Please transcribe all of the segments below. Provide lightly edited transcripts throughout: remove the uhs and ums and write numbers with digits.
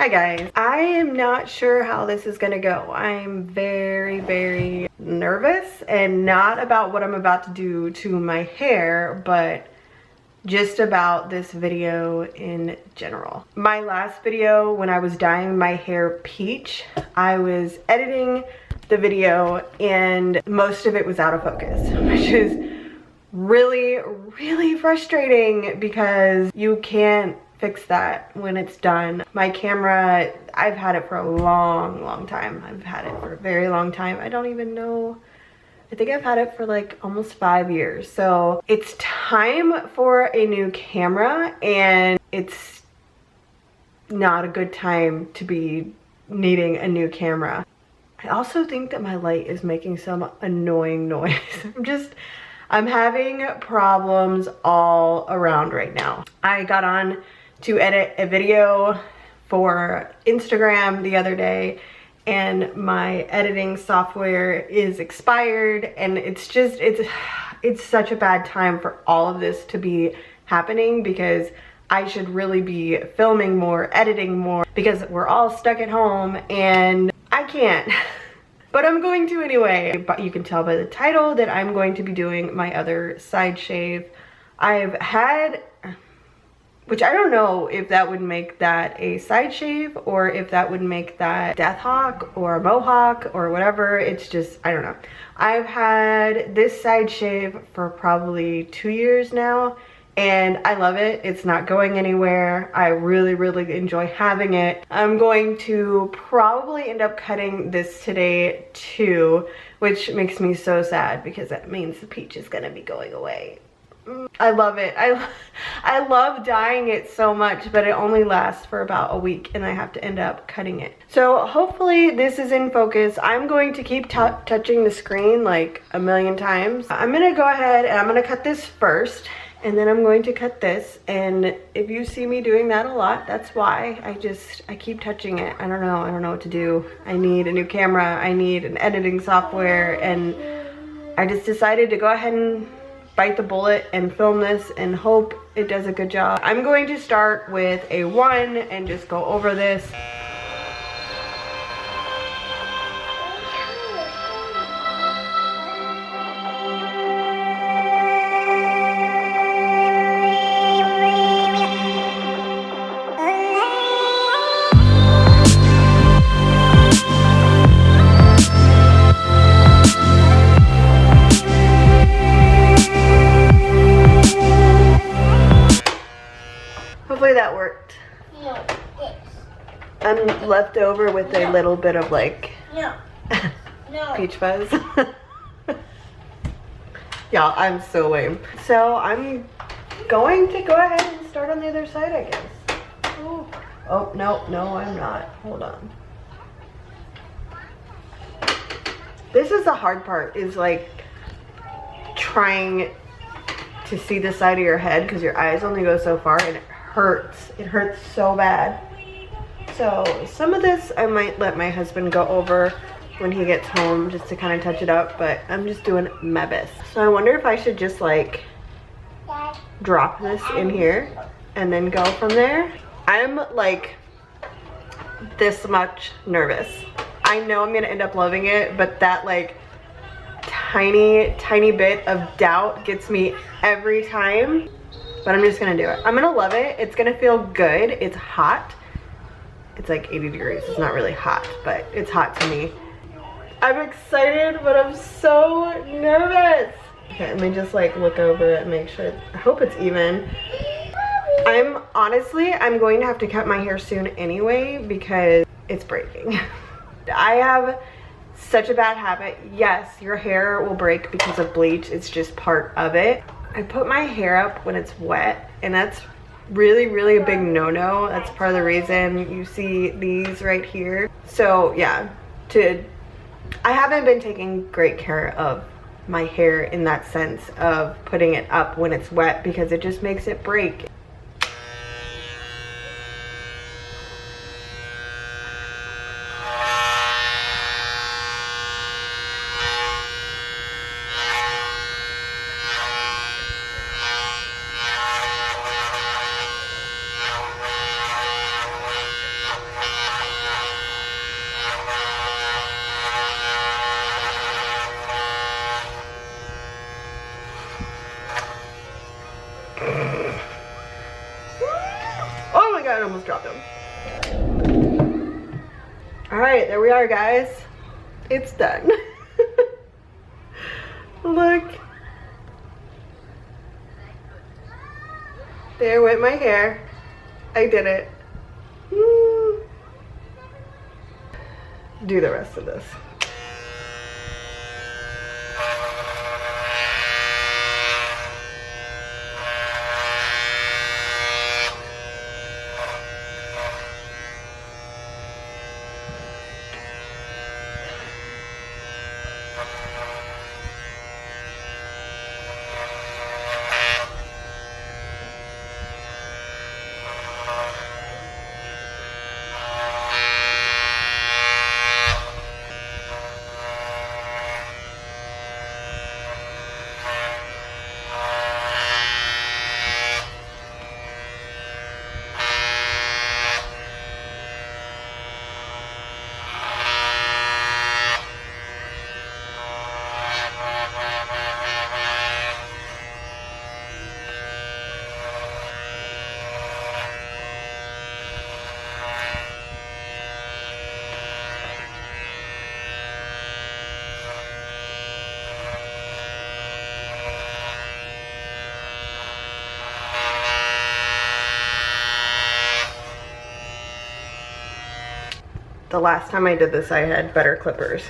Hi guys, I am not sure how this is gonna go. I'm very nervous, and not about what I'm about to do to my hair, but just about this video in general. My last video, when I was dyeing my hair peach, I was editing the video and most of it was out of focus, which is really frustrating because you can't fix that when it's done. My camera, I've had it for a long time. I've had it for a very long time. I don't even know. I think I've had it for like almost 5 years. So it's time for a new camera, and it's not a good time to be needing a new camera. I also think that my light is making some annoying noise. I'm having problems all around right now. I got on to edit a video for Instagram the other day, and my editing software is expired, and it's such a bad time for all of this to be happening, because I should really be filming more, editing more, because we're all stuck at home and I can't. But I'm going to anyway. But you can tell by the title that I'm going to be doing my other side shave. I've had, which I don't know if that would make that a side shave or if that would make that Deathhawk or a mohawk or whatever. It's just, I don't know. I've had this side shave for probably 2 years now, and I love it. It's not going anywhere. I really enjoy having it. I'm going to probably end up cutting this today too, which makes me so sad because that means the peach is gonna be going away. I love it. I love dyeing it so much, but it only lasts for about a week and I have to end up cutting it. So hopefully this is in focus. I'm going to keep touching the screen like a million times. I'm gonna go ahead and I'm gonna cut this first, and then I'm going to cut this. And if you see me doing that a lot, that's why. I keep touching it. I don't know what to do. I need a new camera. I need an editing software, and I just decided to go ahead and bite the bullet and film this and hope it does a good job. I'm going to start with a 1 and just go over this. Hopefully that worked. No, this. I'm left over with a little bit of like No. peach fuzz. Y'all, I'm so lame. So I'm going to go ahead and start on the other side, I guess. Ooh. Oh, no, I'm not. Hold on. This is the hard part, is like trying to see the side of your head because your eyes only go so far, and it hurts so bad. So some of this I might let my husband go over when he gets home just to kind of touch it up, but I'm just doing my best. So I wonder if I should just like drop this in here and then go from there. I'm like this much nervous. I know I'm gonna end up loving it, but that like tiny bit of doubt gets me every time. But I'm just gonna do it. I'm gonna love it. It's gonna feel good. It's hot. It's like 80 degrees. It's not really hot, but it's hot to me. I'm excited, but I'm so nervous. Okay, let me just like look over it and make sure. I hope it's even. I'm going to have to cut my hair soon anyway because it's breaking. I have such a bad habit. Yes, your hair will break because of bleach. It's just part of it. I put my hair up when it's wet, and that's really a big no-no. That's part of the reason you see these right here. So yeah, I haven't been taking great care of my hair in that sense of putting it up when it's wet, because it just makes it break. All right, there we are, guys. It's done. Look. There went my hair. I did it. Do the rest of this. The last time I did this, I had better clippers.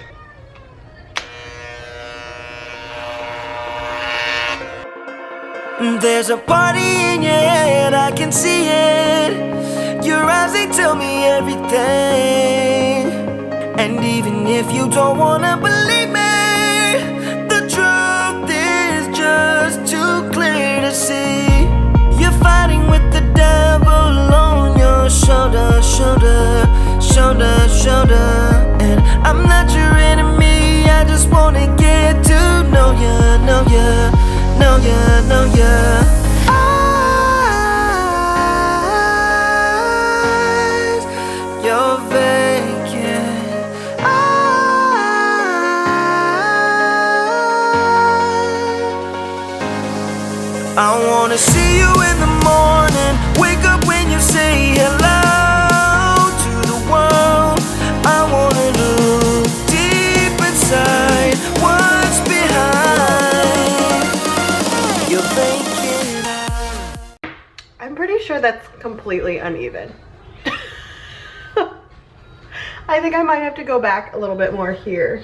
There's a party in your head, I can see it. Your eyes, they tell me everything. And even if you don't wanna believe me, the truth is just too clear to see. You're fighting with the devil on your shoulder, shoulder, shoulder, shoulder. And I'm not your enemy, I just wanna get to know ya, know ya, know ya, know ya. Eyes, you're vacant. I wanna see you in the morning, wake up when you say hello to the world. I wanna look deep inside what's behind your vacant eyes. I'm pretty sure that's completely uneven. I think I might have to go back a little bit more here.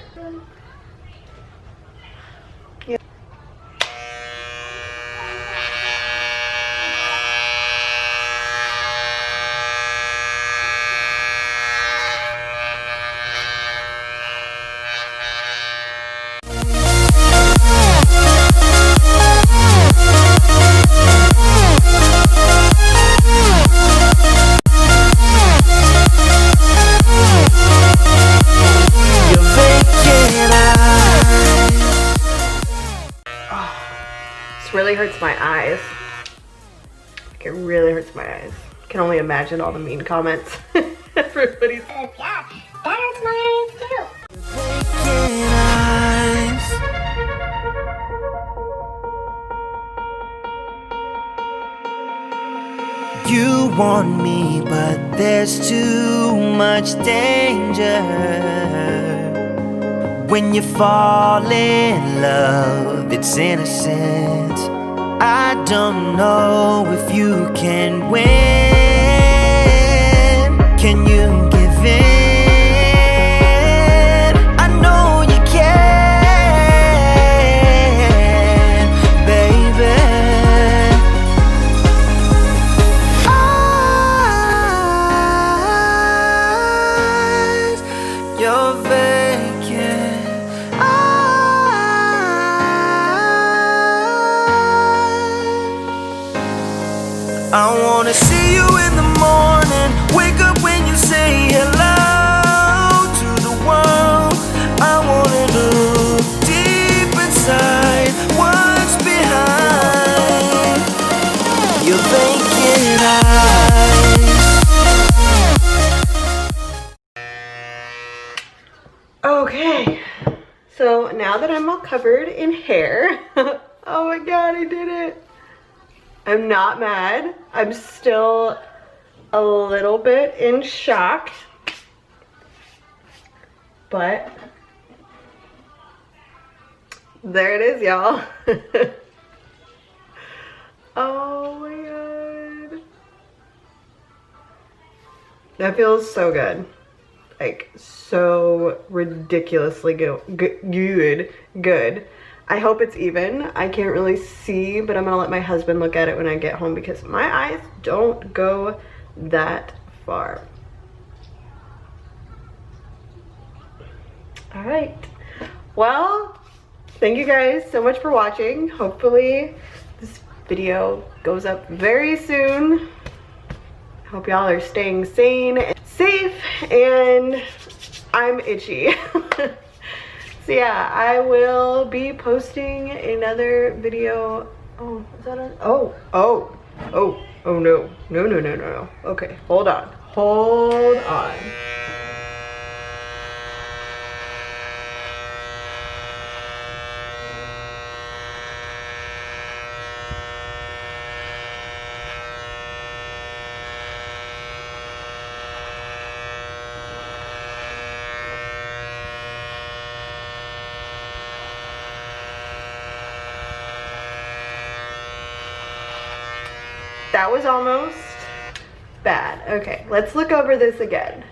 Really hurts my eyes. Like, it really hurts my eyes. I can only imagine all the mean comments. Everybody's. Yeah, that hurts my eyes too. You want me, but there's too much danger. When you fall in love, it's innocent. I don't know if you can win. Can you give in? I know you can, baby. Eyes, you're vacant. I wanna see you in the morning, wake up when you say hello to the world. I wanna look deep inside what's behind your vacant eyes. Okay, so now that I'm all covered in hair, oh my god, I did it. I'm not mad. I'm still a little bit in shock, but there it is, y'all. Oh my god. That feels so good. Like, so ridiculously good. I hope it's even. I can't really see, but I'm gonna let my husband look at it when I get home because my eyes don't go that far. All right. Well, thank you guys so much for watching. Hopefully this video goes up very soon. Hope y'all are staying sane and safe, and I'm itchy. So yeah, I will be posting another video. Oh, is that on? Oh no. Okay, hold on. That was almost bad. Okay, let's look over this again.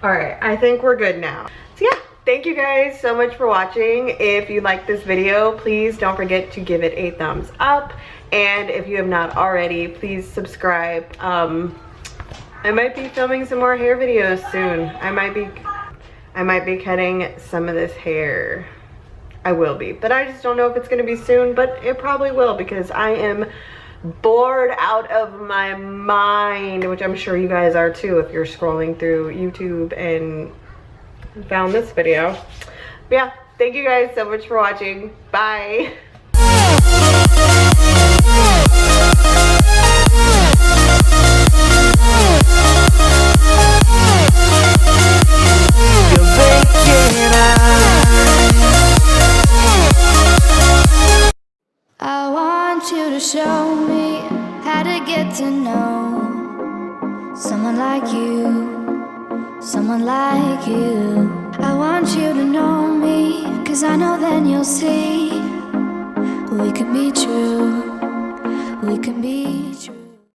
All right, I think we're good now. So yeah, thank you guys so much for watching. If you like this video, please don't forget to give it a thumbs up. And if you have not already, please subscribe. I might be filming some more hair videos soon. I might be cutting some of this hair. I will be, but I just don't know if it's going to be soon, but it probably will because I am bored out of my mind, which I'm sure you guys are too if you're scrolling through YouTube and found this video. But yeah, thank you guys so much for watching. Bye. I want you to show me how to get to know someone like you, someone like you. I want you to know me, 'cause I know then you'll see we can be true, we can be true.